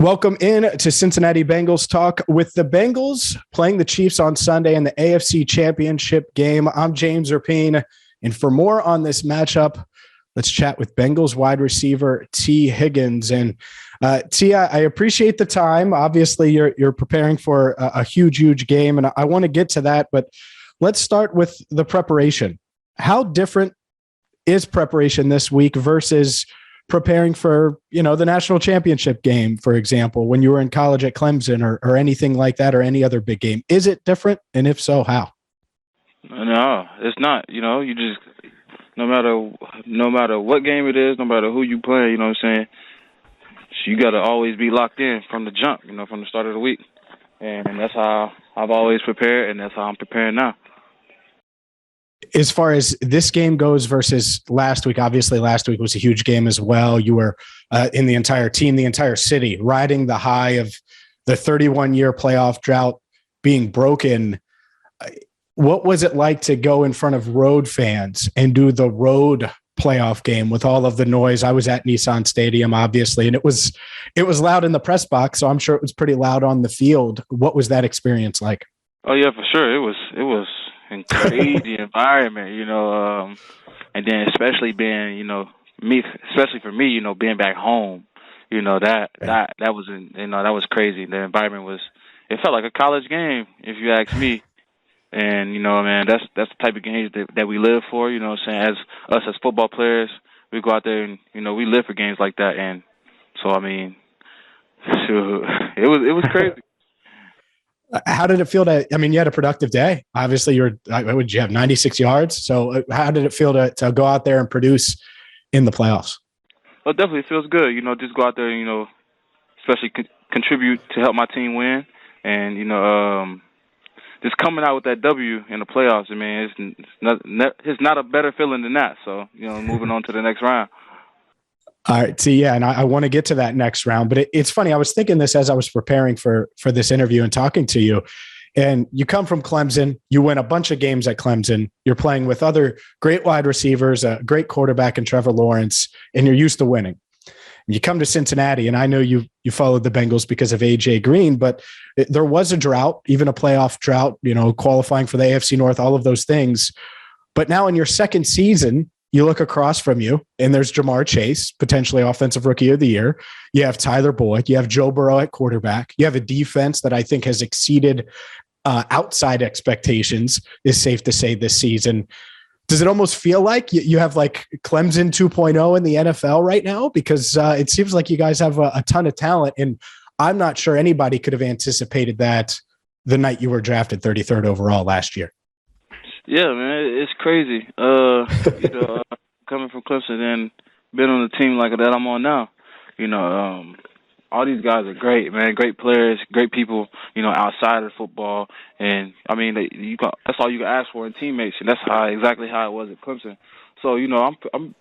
Welcome in to Cincinnati Bengals Talk with the Bengals playing the Chiefs on Sunday in the AFC Championship Game. I'm James Rapien, and for more on this matchup, let's chat with Bengals wide receiver Tee Higgins. And T, I appreciate the time. Obviously, you're preparing for a huge game, and I want to get to that. But let's start with the preparation. How different is preparation this week versus preparing for, the national championship game, for example, when you were in college at Clemson or anything like that, or any other big game? Is it different? And if so, how? No, it's not. You just, no matter what game it is, no matter who you play, you know what I'm saying, you got to always be locked in from the jump, from the start of the week. And that's how I've always prepared, and that's how I'm preparing now. As far as this game goes versus last week, obviously last week was a huge game as well. You were in the entire team, the entire city, riding the high of the 31-year playoff drought being broken. What was it like to go in front of road fans and do the road playoff game with all of the noise? I was at Nissan Stadium, obviously, and it was loud in the press box, so I'm sure it was pretty loud on the field. What was that experience like? Oh yeah, for sure. It was a crazy environment, and then especially being, especially for me, being back home, that was crazy. The environment it felt like a college game, if you ask me. And, man, that's the type of games that we live for, what I'm saying? As football players, we go out there and, we live for games like that. And so, I mean, it was crazy. How did it feel you had a productive day. Obviously, you have 96 yards. So how did it feel to go out there and produce in the playoffs? Well, definitely it feels good, just go out there and, especially contribute to help my team win. And, just coming out with that W in the playoffs, it's not a better feeling than that. So, moving on to the next round. All right. See, yeah, and I want to get to that next round, but it's funny. I was thinking this as I was preparing for this interview and talking to you. And you come from Clemson. You win a bunch of games at Clemson. You're playing with other great wide receivers, a great quarterback in Trevor Lawrence, and you're used to winning. You come to Cincinnati, and I know you followed the Bengals because of A.J. Green, but there was a drought, even a playoff drought, qualifying for the AFC North, all of those things. But now in your second season, you look across from you, and there's Jamar Chase, potentially Offensive Rookie of the Year. You have Tyler Boyd. You have Joe Burrow at quarterback. You have a defense that I think has exceeded outside expectations, is safe to say, this season. Does it almost feel like you have like Clemson 2.0 in the NFL right now? Because it seems like you guys have a ton of talent, and I'm not sure anybody could have anticipated that the night you were drafted 33rd overall last year. Yeah, man, it's crazy. Coming from Clemson and being on the team like that I'm on now, all these guys are great, man. Great players, great people, outside of football. And that's all you can ask for in teammates, and that's exactly how it was at Clemson. So, I'm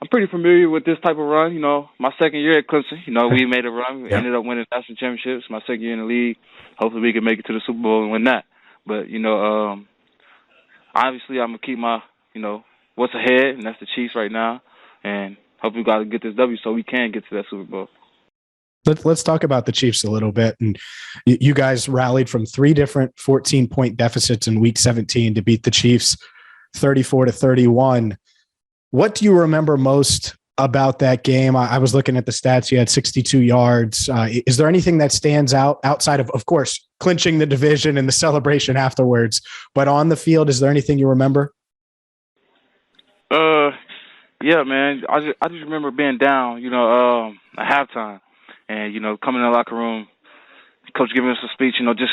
pretty familiar with this type of run. My second year at Clemson, we made a run. We ended up winning national championships. My second year in the league, hopefully we can make it to the Super Bowl and win that. But obviously I'm gonna keep my, what's ahead, and that's the Chiefs right now. And hopefully we got to get this W so we can get to that Super Bowl. Let's talk about the Chiefs a little bit. And you guys rallied from 3 different 14-point deficits in Week 17 to beat the Chiefs 34-31. What do you remember most about that game? I was looking at the stats. You had 62 yards. Is there anything that stands out outside of course, clinching the division and the celebration afterwards? But on the field, is there anything you remember? Yeah, man. I just remember being down, at halftime. And, coming in the locker room, coach giving us a speech, just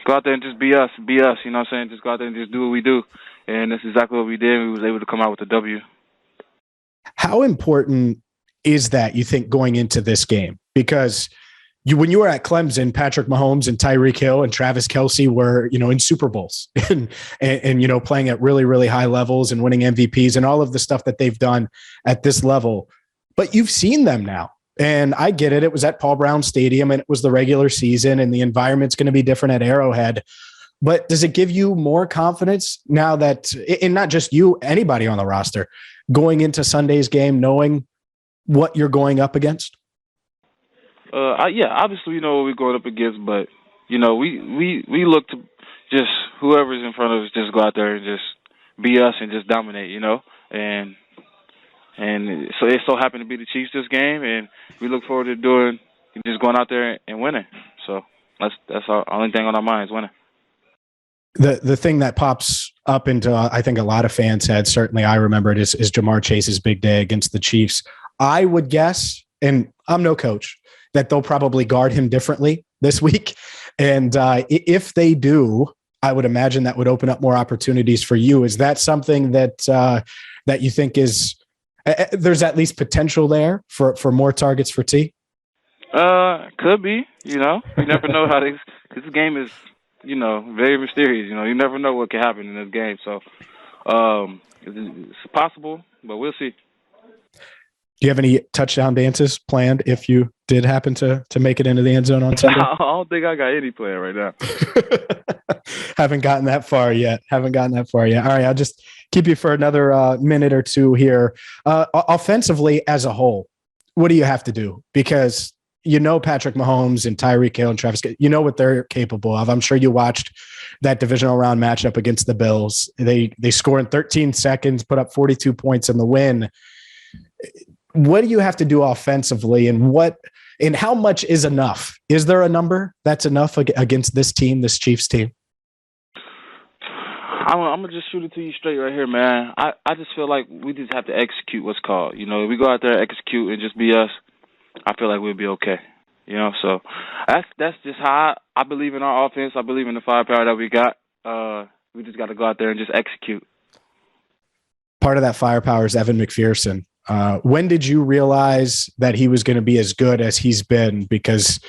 go out there and just be us, you know what I'm saying? Just go out there and just do what we do. And that's exactly what we did. We was able to come out with a W. How important is that, you think, going into this game? Because when you were at Clemson, Patrick Mahomes and Tyreek Hill and Travis Kelce were, in Super Bowls and playing at really, really high levels and winning MVPs and all of the stuff that they've done at this level. But you've seen them now. And I get it. It was at Paul Brown Stadium and it was the regular season and the environment's going to be different at Arrowhead. But does it give you more confidence now that, and not just you, anybody on the roster, going into Sunday's game, knowing what you're going up against? Yeah, obviously we know what we're going up against, but we look to just whoever's in front of us, just go out there and just be us and just dominate, and so it so happened to be the Chiefs this game, and we look forward to just going out there and winning. So that's our only thing on our minds, winning. The thing that pops up into I think a lot of fans' heads, certainly I remember it, is Jamar Chase's big day against the Chiefs. I would guess, and I'm no coach, that they'll probably guard him differently this week. And if they do, I would imagine that would open up more opportunities for you. Is that something that you think is there's at least potential there for more targets for T? Could be. You never know how this game is. Very mysterious. You never know what can happen in this game. So it's possible, but we'll see. Do you have any touchdown dances planned if you did happen to make it into the end zone on Sunday? I don't think I got any planned right now. Haven't gotten that far yet. All right, I'll just keep you for another minute or two here. Offensively as a whole, what do you have to do? Because Patrick Mahomes and Tyreek Hill and Travis, what they're capable of. I'm sure you watched that divisional round matchup against the Bills. They score in 13 seconds, put up 42 points in the win. What do you have to do offensively, and how much is enough? Is there a number that's enough against this team, this Chiefs team? I'm going to just shoot it to you straight right here, man. I just feel like we just have to execute what's called. If we go out there, execute, and just be us, I feel like we'll be okay. So that's just how I believe in our offense. I believe in the firepower that we got. We just got to go out there and just execute. Part of that firepower is Evan McPherson. When did you realize that he was going to be as good as he's been? Because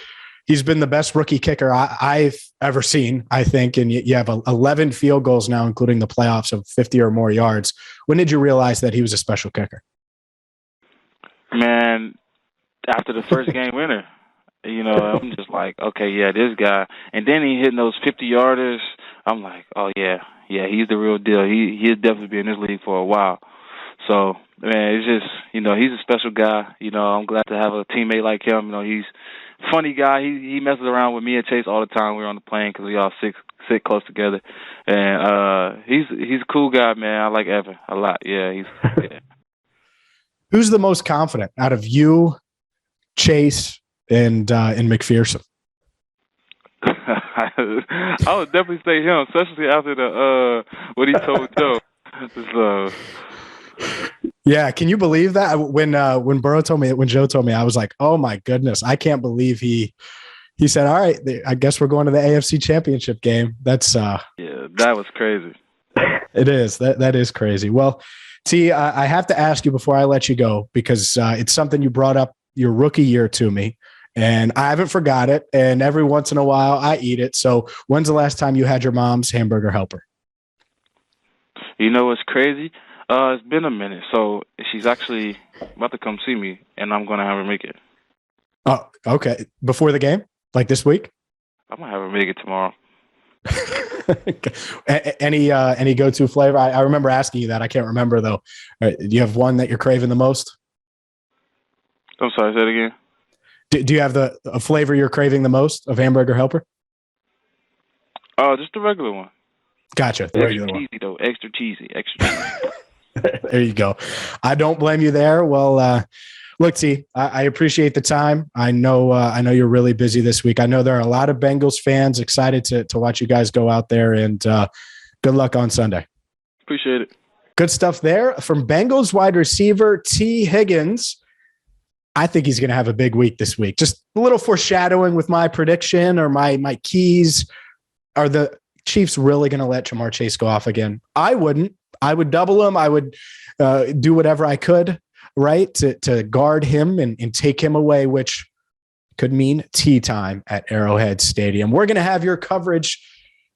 he's been the best rookie kicker I've ever seen, I think. And you have 11 field goals now, including the playoffs of 50 or more yards. When did you realize that he was a special kicker? Man, after the first game winner, I'm just like, okay, yeah, this guy. And then he hitting those 50-yarders. I'm like, oh, yeah, he's the real deal. He'll definitely be in this league for a while. So, man, it's just, he's a special guy. I'm glad to have a teammate like him. He's a funny guy. He messes around with me and Chase all the time. We're on the plane because we all sit close together. And he's a cool guy, man. I like Evan a lot. Yeah. Who's the most confident out of you, Chase, and McPherson? I would definitely say him, especially after what he told Joe. Yeah, can you believe that? When Joe told me, I was like, oh my goodness, I can't believe he said, all right, I guess we're going to the AFC Championship game. That's yeah, that was crazy. It is. That is crazy. Well, T, I have to ask you before I let you go, because it's something you brought up your rookie year to me, and I haven't forgot it. And every once in a while I eat it. So when's the last time you had your mom's hamburger helper? What's crazy? It's been a minute. So she's actually about to come see me, and I'm going to have her make it. Oh, okay. Before the game? Like this week? I'm going to have her make it tomorrow. Any go-to flavor? I remember asking you that. I can't remember, though. Do you have one that you're craving the most? I'm sorry, say it again. Do you have a flavor you're craving the most of hamburger helper? Oh, just the regular one. Gotcha. The regular one. Cheesy, though. Extra cheesy. There you go. I don't blame you there. Well, look, T, I appreciate the time. I know you're really busy this week. I know there are a lot of Bengals fans excited to watch you guys go out there, and good luck on Sunday. Appreciate it. Good stuff there from Bengals wide receiver Tee Higgins. I think he's going to have a big week this week. Just a little foreshadowing with my prediction or my keys. Are the Chiefs really going to let Jamar Chase go off again? I wouldn't. I would double him. I would do whatever I could, right, to guard him and take him away, which could mean tea time at Arrowhead Stadium. We're going to have your coverage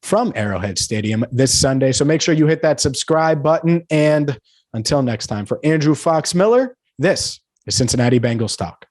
from Arrowhead Stadium this Sunday, so make sure you hit that subscribe button. And until next time, for Andrew Fox Miller, this is Cincinnati Bengals Talk.